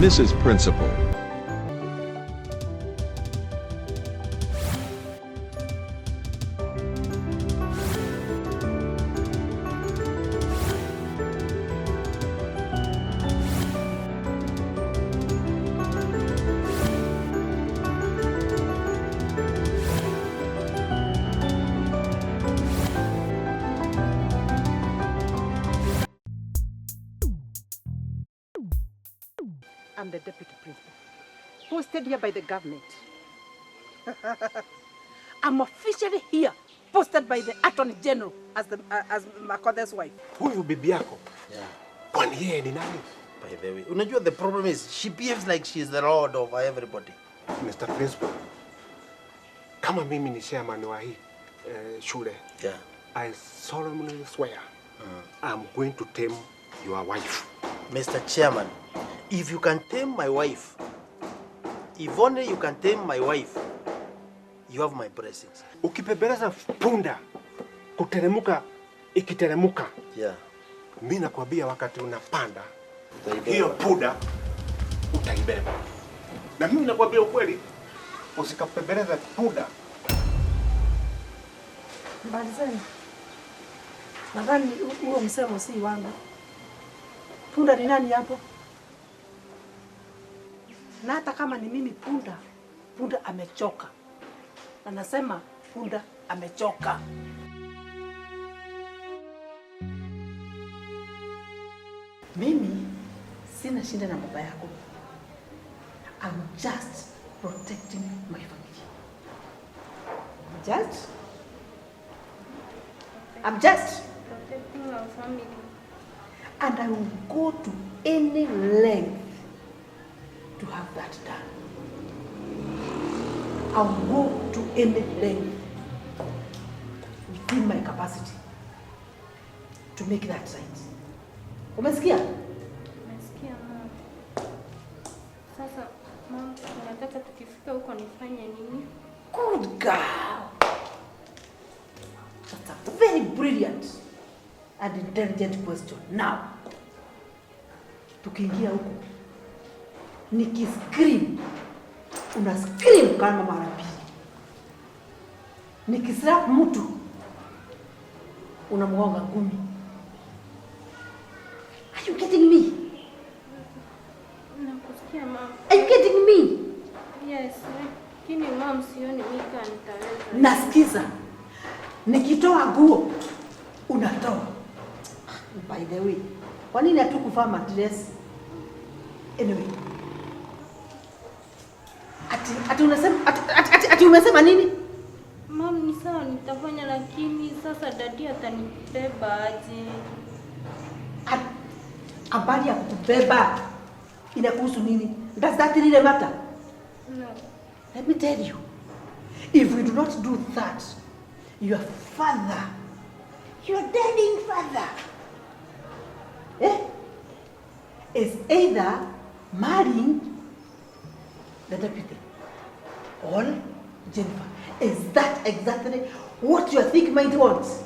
Mrs. Principal. I'm the deputy principal, posted here by the government. I'm officially here, posted by the Attorney General as Makothe's wife. Huyu bibi yako? Yeah. Kwani yeye ni nani? By the way, unajua the problem is she behaves like she is the lord of everybody. Mr. Principal, kama mimi ni chairman wa hii shule, Yeah. I solemnly swear I'm going to tame your wife. Mr. Chairman, if you can tame my wife, if only you can tame my wife, you have my blessings. Ukipebeleza punda kuteremuka ikiteremuka. Yeah. Mimi nakwambia wakati unapanda Utaibeba. hiyo punda utaibeba. Na mimi nakwambia ukweli, usikapebeleza punda. Mbalizeni. Nadhani huo msemo si wangu. Punda ni nani hapo? Na hata kama ni mimi punda, punda amechoka. Na nasema punda amechoka. Mimi sina shida na baba yako. I'm just protecting my family. I'm just protecting our family. And I will go to any length to have that done. I will go to any length within my capacity to make that right. Umesikia? Nasikia mama. Sasa mama, unataka tukifika huko nifanye nini? Good girl. That's a very brilliant and intelligent question. Now, tukiingia huko, nikiscream, una scream kama mara mbili. Nikislap mtu, unamgonga ngumi. Are you getting me? Nakusikia mama. Are you getting me? Yes, lakini mama sioni nika nitaweza. Nasikiza. Nikitoa nguo, unatoa. By the way, kwa nini hatukuvaa madress? Anyway. Ati unasema ati umesema nini? Mama, ni sawa nitafanya, lakini sasa dadi atanibeba aje? Habari ya kukubeba inakuhusu nini? Does that really matter? No. Let me tell you. If we do not do that, your father, your darling father, is either marrying the deputy or Jennifer. Is that exactly what your thick mind wants?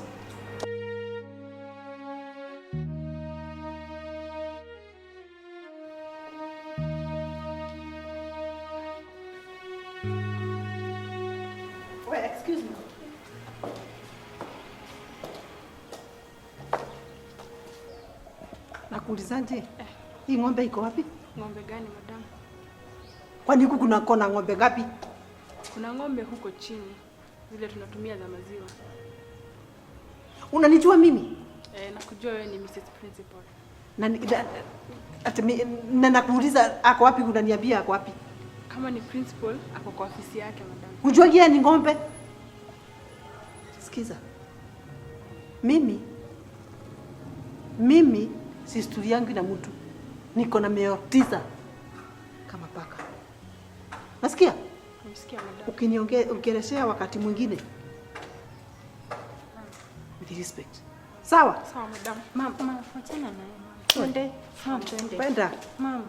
Well, excuse me. Nakuulizaje? Hii ng'ombe iko wapi? Ng'ombe gani madam? Kwani huku kuna kona ng'ombe ngapi? Kuna ng'ombe huko chini zile tunatumia za maziwa. Unanijua mimi? Nakujua wewe ni Mrs. Principal. Na nakuuliza ako wapi, unaniambia ako wapi? Kama ni principal ako kwa ofisi yake madam. Unajua yeye ni ng'ombe? Sikiza. Mimi si story yangu na mtu. Niko na meotiza kama paka. Nasikia? Nimesikia madam. Ukiniongea wakati mwingine. With respect. Sawa? Sawa madam. Mama, wachana naye mama. Twende. Mama, twende. Penda. Mama.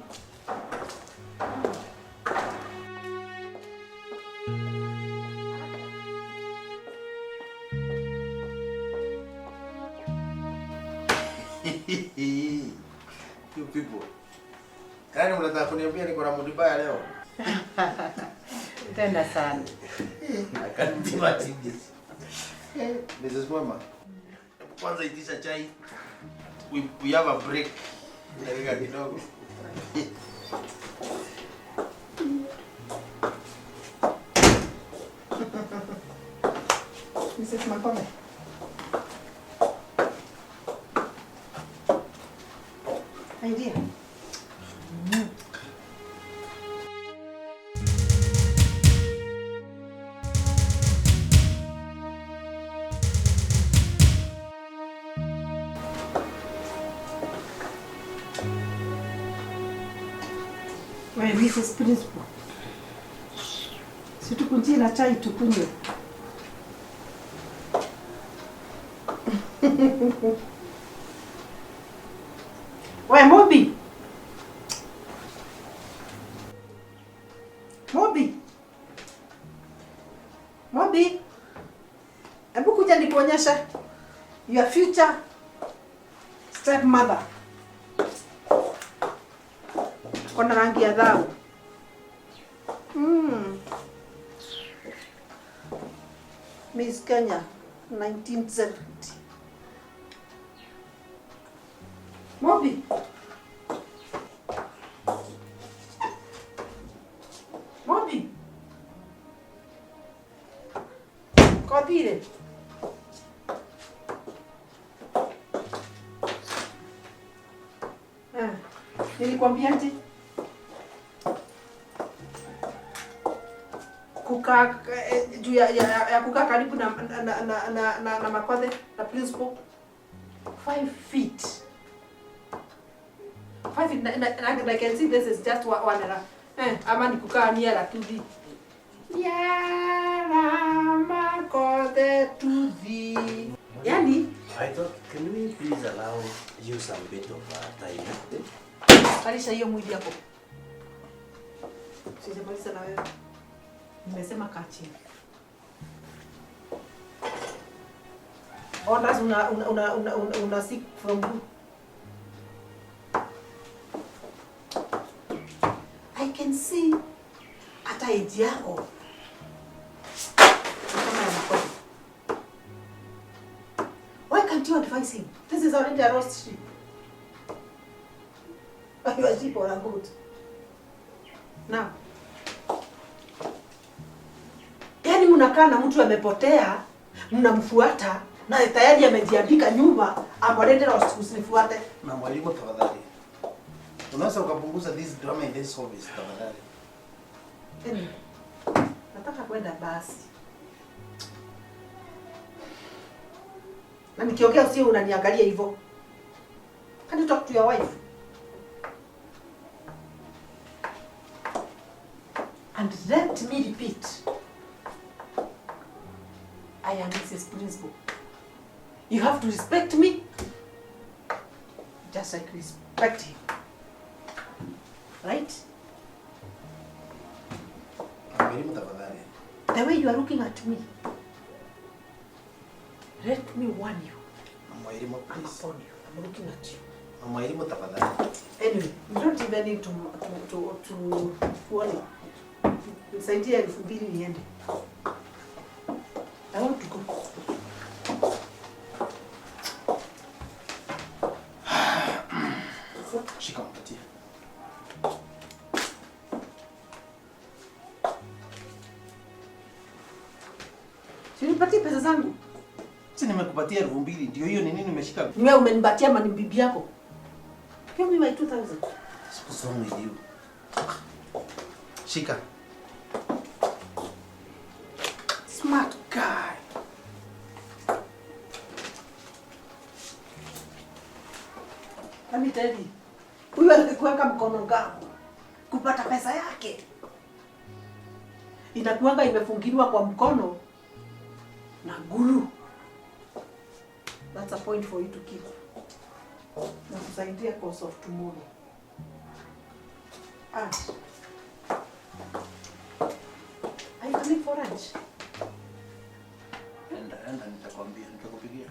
You people. Yaani mnataka kuniambia niko na mood mbaya leo? Tena sana. I can't be mad at this. Mrs. Mwema. Kwanza itisha chai. We have a break. Dakika kidogo. Mrs. Makome. Idea. Wewe Mrs. Principal. Si tukunjie na chai tukunywe. Wewe Mobi. Mobi. Mobi. Hebu kuja nikuonyesha your future stepmother. Kona rangi ya dhahabu. Miss Kenya 1970. Mobi. Mobi. Kodire. Nilikwambiaje? Kukaa juu ya kukaa karibu na Makothe na principal 5 feet. 5 feet and I can see this is just one era. Ama ni kukaa niara tudhi. Yara Makothe tudhi. Yani, I thought, can we please allow you some bit of time? Kalisha hiyo mwili yako. Sijamaliza na wewe. Nimesema kaa chini. Orders una seek from who? I can see hata age yako. Kama ya Makothe. Why can't you advise him? This is already a roast sheep. Are you a sheep or a goat? Now. Yaani mnakaa na mtu amepotea, mnamfuata na tayari amejiandika nyuma, amwalete roast usinifuate. Na mwalimu tafadhali. Unaweza ukapunguza this drama in this service tafadhali. Yaani nataka kwenda basi. Na nikiongea usio unaniangalia hivyo. Can you talk to your wife? And let me repeat. I am Mrs. Principal. You have to respect me. Just like respect him. Right? Mwalimu tafadhali. The way you are looking at me. Let me warn you. Mwalimu I'm please. upon you. I'm looking at you. Mwalimu tafadhali. Anyway, you don't even need to warn you. Nisaidie 2,000 niende. I want to go. Shika mpatie. Si unipatie pesa zangu. Si nimekupatia 2,000 ndio hiyo ni nini umeshika? Ni wewe umenipatia ama ni bibi yako? Give me my 2,000. What's wrong with you? Shika. Smart guy. Let me tell you. Huyu alikuweka mkono ngamu kupata pesa yake. Inakuanga imefungiliwa kwa mkono na gulu. That's a point for you to keep. Na kusaidia cause of tomorrow. Ash. Are you coming for lunch? Enda nitakwambia, nitakupigia.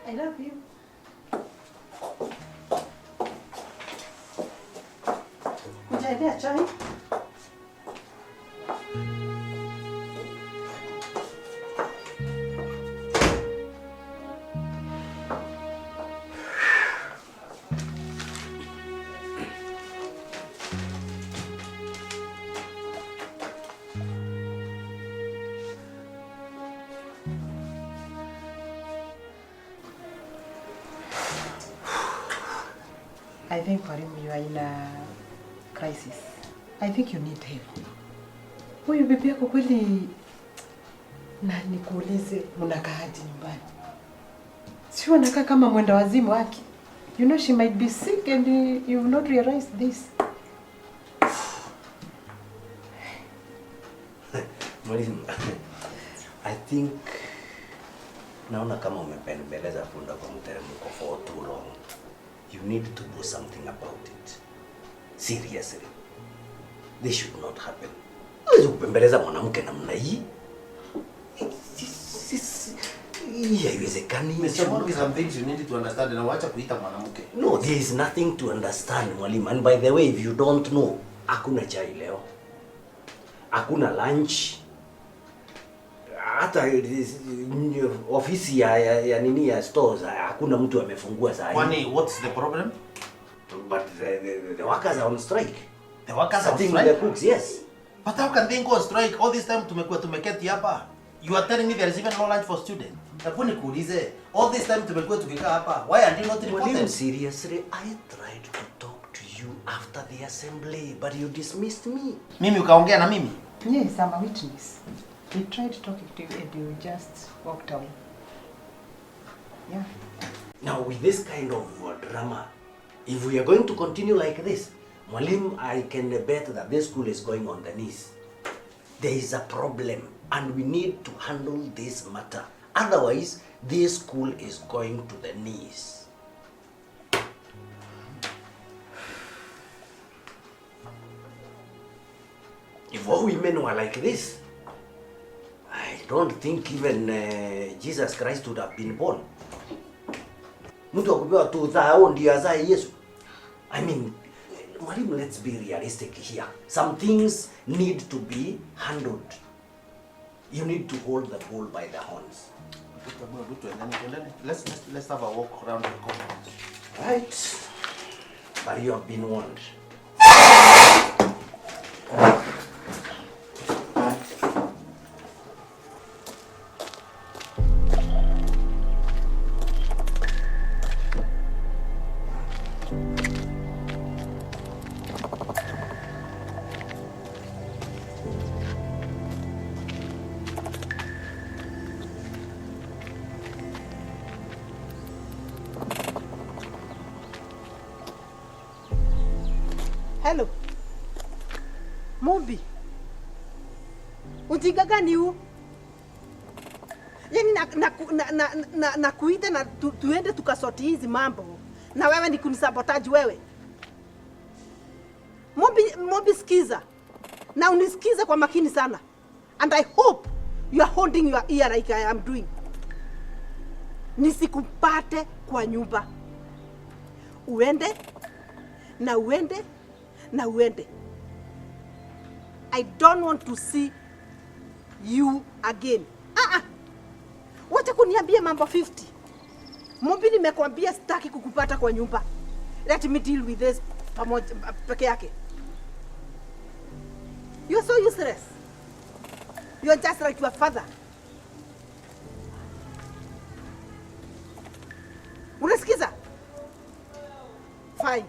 I love you. Nitakuletea chai. I think Mwalimu, you are in a crisis. I think you need help. Huyu bibi yako kweli, na nikuulize, mnakaaje nyumbani? Sio anakaa kama mwenda wazimu wake. You know she might be sick and you will not realize this. Mwalimu, I think naona kama umepembeleza punda kwa mteremko for too long. You need to do something about it. Seriously. This should not happen. Huwezi kupembeleza mwanamke namna hii. Haiwezekani. Mr. Morgan, some things you need to understand na wacha kuita mwanamke. No, there is nothing to understand, mwalimu. And by the way, if you don't know, hakuna chai leo. Hakuna lunch. Hata ofisi ya nini ya stores hakuna mtu amefungua saa hii. Kwani what's the problem? But the workers are on strike. The workers are on Sitting strike? with the cooks, yes. But how can they go on strike? All this time tumeketi hapa. You are telling me there is even no lunch for students. Hebu nikuulize, all this time tumekuwa tukikaa hapa. Why are you not reporting? Mwalimu, seriously, I tried to talk to you after the assembly, but you dismissed me. Mimi ukaongea na mimi? Yes, I'm a witness. We tried talking to you and you just walked away. Yeah. Now, with this kind of drama, if we are going to continue like this, Mwalimu, I can bet that this school is going on the knees. There is a problem and we need to handle this matter. Otherwise, this school is going to the knees. If all women were like this, I don't think even Jesus Christ would have been born. Mtu akupewa tu dhao ndio azae Yesu. I mean, Mwalimu, let's be realistic here. Some things need to be handled. You need to hold the bull by the horns. Let's have a walk around the compound. Right. But you have been warned. Hello. Mumbi. Ujinga gani huu? Yaani na kuita na tuende tukasoti hizi mambo. Na wewe ni kunisabotaji wewe. Mumbi sikiza. Na unisikize kwa makini sana. And I hope you are holding your ear like I am doing. Nisikupate kwa nyumba. Uende na uende na uende. I don't want to see you again. Wacha kuniambia mambo 50. Mumbi, nimekwambia sitaki kukupata kwa nyumba. Let me deal with this pamoja peke yake. You are so useless. You are just like your father. Unasikiza? Fine.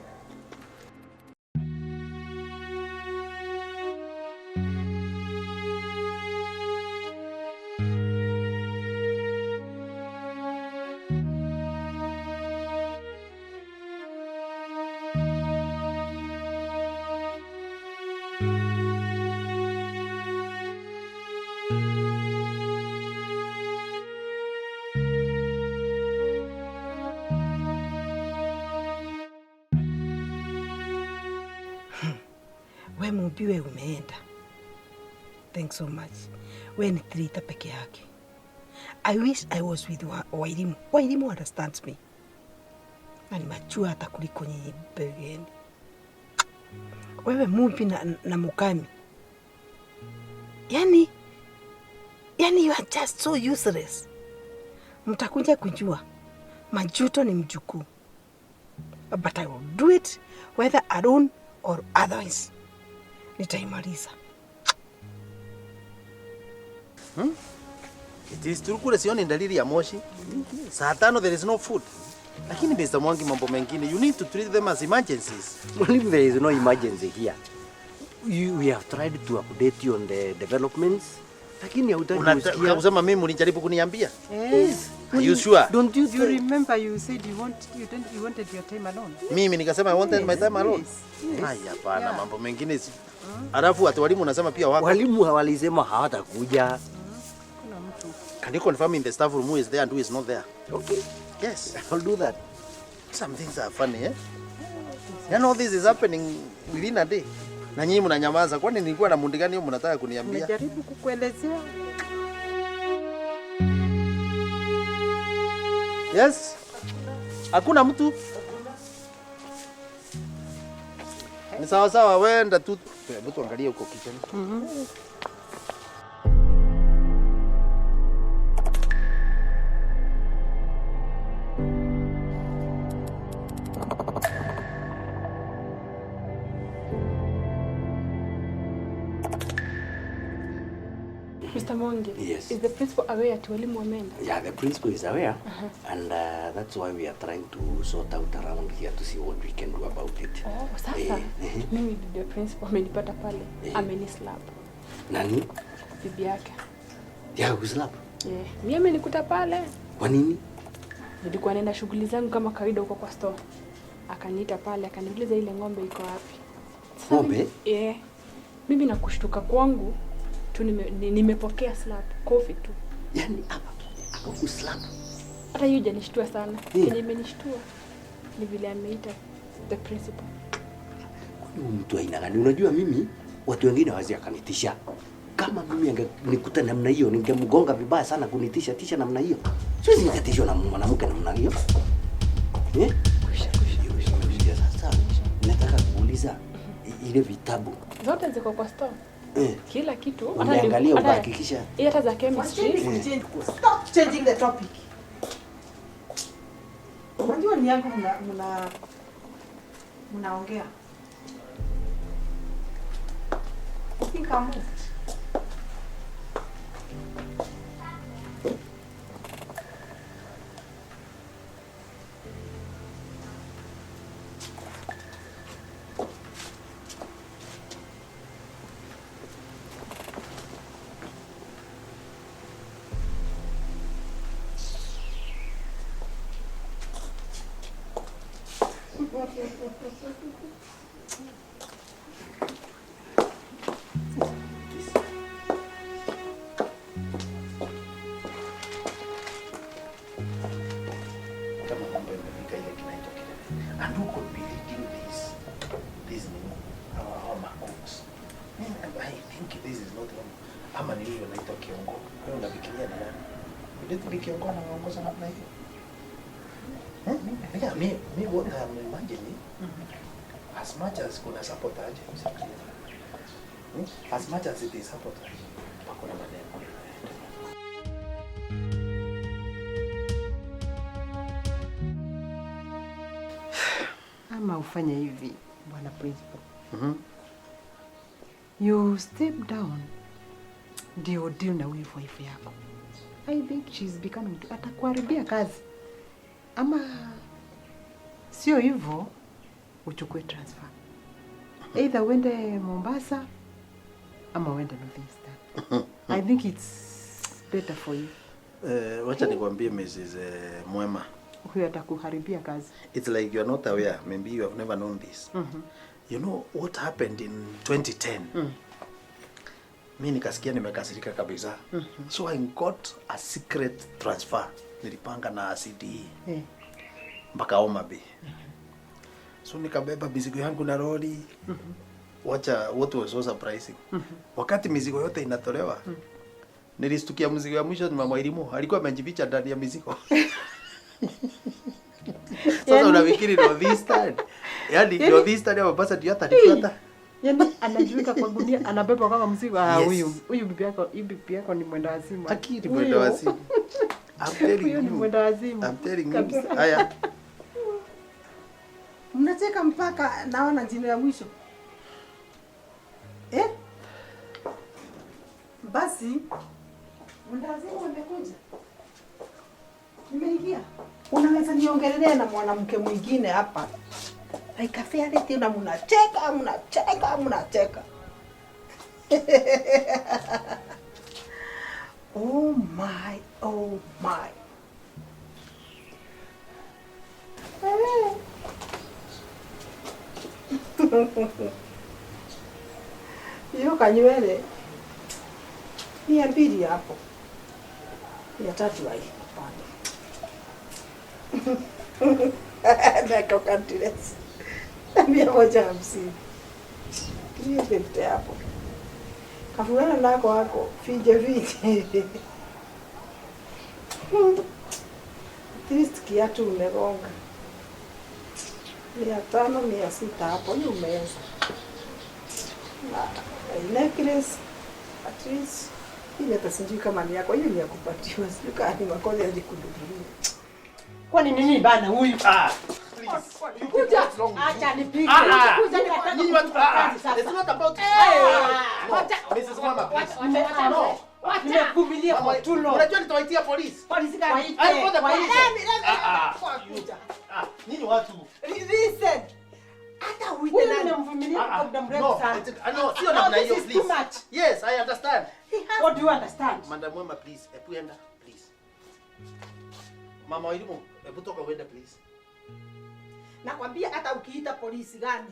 We Mumbi, we umeenda. Thanks so much. We ni trita peke yake. I wish I was with Wairimu. Wairimu understands me. Na ni machua hata kuliko nyinyi pegeni. wewe Mubi na Mukami. Yani you are just so useless. Mtakuja kujua majuto ni mjukuu. But I will do it whether alone or otherwise. Nitaimaliza. It is true kule sioni dalili ya moshi. Saa 5 there is no food. Lakini Mr. Mwangi, mambo mengine, you need to treat them as emergencies. Mwalimu, there is no emergency here. We have tried to update you on the developments. Lakini hautaki kusikia. Unasema mimi ulijaribu kuniambia? Yes. Are you sure? Don't you You remember you said you wanted your time alone. Mimi nikasema I wanted my time alone. Haya, hapana, mambo mengine si. Alafu hata walimu unasema pia wako. Walimu walisema hawatakuja. Kuna mtu. Can you confirm in the staff room who is there and who is not there? Okay. Yes. I'll do that. Some things are funny, eh? You know this is happening within a day. Na nyinyi mnanyamaza. Kwani nilikuwa na mundi gani mnataka kuniambia? Nimejaribu kukuelezea. Yes. Hakuna mtu. Ni sawa sawa, wenda tu. Hebu tuangalie huko kitchen. Mr. Mwangi, Yes. is the principal aware ati walimu wameenda? Yeah, the principal is aware, and that's why we are trying to sort out around here to see what we can do about it. Oh, sasa mimi the principal amenipata pale, amenislap. Nani? Bibi yake. Yeah, kuslap. Mimi amenikuta pale. Kwa nini? Nilikuwa naenda shughuli zangu kama kawaida huko kwa store. Akaniita pale, akaniuliza ile ng'ombe iko wapi. Ng'ombe? Mimi na kushtuka kwangu tu nimepokea slap, kofi tu. Yani kuslap. Hata hiyo janishtua sana. Kenye imenishtua ni vile ameita the principal. Huyu mtu aina gani? Unajua mimi watu wengine hawezi akanitisha. Kama mimi angenikuta namna hiyo ningemgonga vibaya sana kunitisha tisha namna hiyo. Siwezi nikatishwa na mwanamke namna hiyo. Sasa nataka kuuliza ile vitabu Zote ziko kwa store. Kila kitu. Umeangalia ukahakikisha. Hata za chemistry. Stop changing the topic. Unajua ni yangu mnaongea. I think I'm moved. And who could be leading this our cooks? I think this is not wrong. Ama ni huyo anaitwa Kiongo. Wewe unafikiria ni nani? Ndio tu Kiongo anaongoza namna hiyo. Yeah, me what I'm imagining, as much as kuna sabotage, as much as it is sabotage, pakuna maneno. Ama ufanye hivi, bwana principal. You step down, ndio deal na huyu wife yako. I think she's becoming atakuharibia kazi. Ama sio hivyo, uchukue transfer. Either uende Mombasa ama uende Northeastern. I think it's better for you. Wacha nikwambie Mrs. Mwema. Huyu atakuharibia kazi. It's like you're not aware. Maybe you have never known this. You know what happened in 2010? Mimi nikasikia nimekasirika kabisa. So I got a secret transfer. Nilipanga na CDE. Mpaka Homa Bay. So nikabeba mizigo yangu na lori. Wacha what was so surprising. Wakati mizigo yote inatolewa. Nilistukia mzigo ya mwisho ni mama Elimu. Alikuwa amejificha ndani ya mizigo. Sasa unafikiri no this time. Yaani ndio this time amepasa ndio atanifuata. Yaani anajiweka kwa gunia, anabeba kama mzigo. Yes. Huyu bibi yako ni mwenda wazimu. Akili mwenda wazimu. I'm telling Huyu ni you. mwenda wazimu. I'm telling you. Haya. Mnacheka mpaka naona jino ya mwisho. Basi mndazimu umekuja. Nimeingia. Unaweza niongelelea na mwanamke mwingine hapa. Haikafia leti na mnacheka. Oh my. Hiyo kanywele ni ya mbili hapo, ya tatu hai hapana. Nako kantilesi 150 hiyo pete hapo, kafulana nako hako fije Trist kiatu umegonga 500 600 hapo ni umeweza. Necklace at least ile tasinjui kama ni yako, hiyo ni ya kupatiwa, sio kama ni makosa ya kududulia. Kwani nini bana huyu? Kuja, acha nipige. Kuja nikataka. Nyinyi watu it's not about Mrs. Mama, please. No. Nimekuvumilia kwa tulo. Unajua nitawaitia polisi. Polisi gani? I call the police. Kuja. Nyinyi watu. Listen. Hata Wewe uite nani? unamvumilia kwa muda mrefu sana. No, sio namna hiyo, This is please. too much. Yes, I understand. What do you understand? Madam Wema, please. Epu enda, please. Mama Wairimu, epu toka uende, please. Nakwambia hata ukiita polisi gani?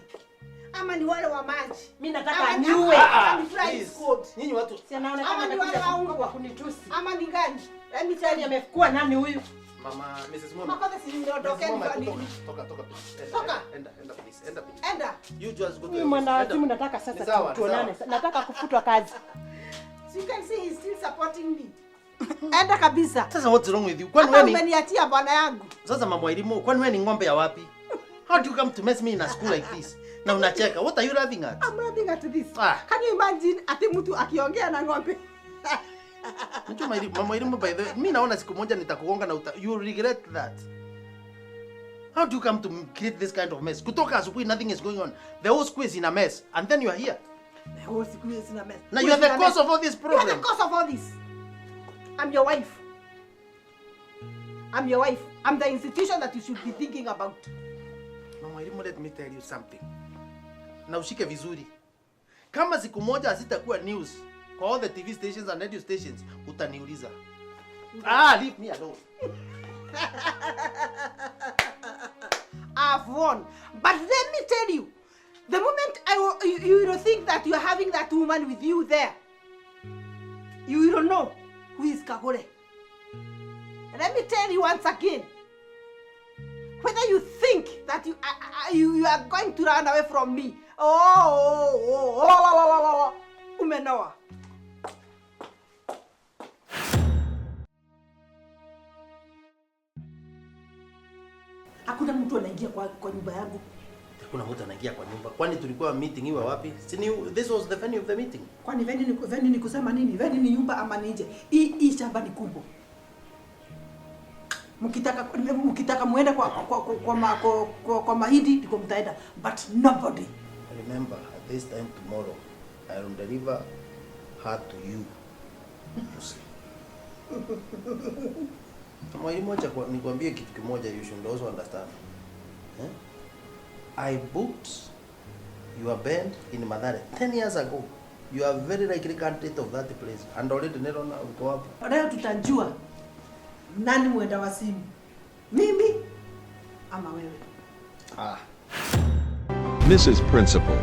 Ama ni wale wa maji. Mimi nataka Ama ni- niue. ama ni fly Please. squad. Nyinyi watu. Si anaonekana Ama ni wale amekuja waungu. kwa kunitusi. Ama ni gani? Let me tell Tani you. amefukua nani huyu? Mama, Mrs. Mama. Makosa si ndondokeni kwa nini? Toka, please. Toka. Enda, please. Enda, please. Enda. You just go to Huyu mwenda Enda. wazimu nataka Ni sasa sawa, tuonane. ni sawa. Nataka kufutwa kazi. So you can see he's still supporting me. Enda kabisa. Sasa what's wrong with you? Kwani Hata wewe ni umeniachia bwana yangu. Sasa Mama Wairimu, kwani wewe ni ng'ombe ya wapi? How do you come to mess me in a school like this? Na unacheka. What are you laughing at? I'm laughing at this. Ah. Can you imagine ati mtu akiongea na ng'ombe? Unajua Mama Wairimu, by the way, mimi naona siku moja nitakugonga na you regret that. How do you come to create this kind of mess? Kutoka asubuhi nothing is going on. The whole school is in a mess and then you are here. The whole school is in a mess. Now you are the cause of all this You are the problem. cause of all this. I'm your wife. I'm your wife. I'm the institution that you should be thinking about. Mama Wairimu, let me tell you something. Na ushike vizuri. Kama siku moja hasitakuwa news kwa all the TV stations and radio stations, utaniuliza. Leave me alone. I've won. But let me tell you, the moment you will think that you are having that woman with you there, you will know who is Kagore. Let me tell you once again, whether you think that you are going to run away from me, umenoa. Hakuna mtu anaingia kwa nyumba yangu. Kuna mtu anaingia kwa nyumba. Kwani tulikuwa meeting iwe wapi? This was the venue of the meeting. Kwani venue ni kusema nini? Venue ni nyumba ama ni nje? Hii shamba ni kubwa. Mkitaka muende kwa mahindi ndiko mtaenda, but nobody. Remember, at this time tomorrow, I will deliver her to you. Mwalimu, acha nikwambie kitu kimoja, you should also understand. I booked your band in Mathare 10 years ago. You are very likely candidate of that place. And already Nerona will go up. Leo tutajua nani mwenda wazimu, mimi ama wewe. Mrs. Principal.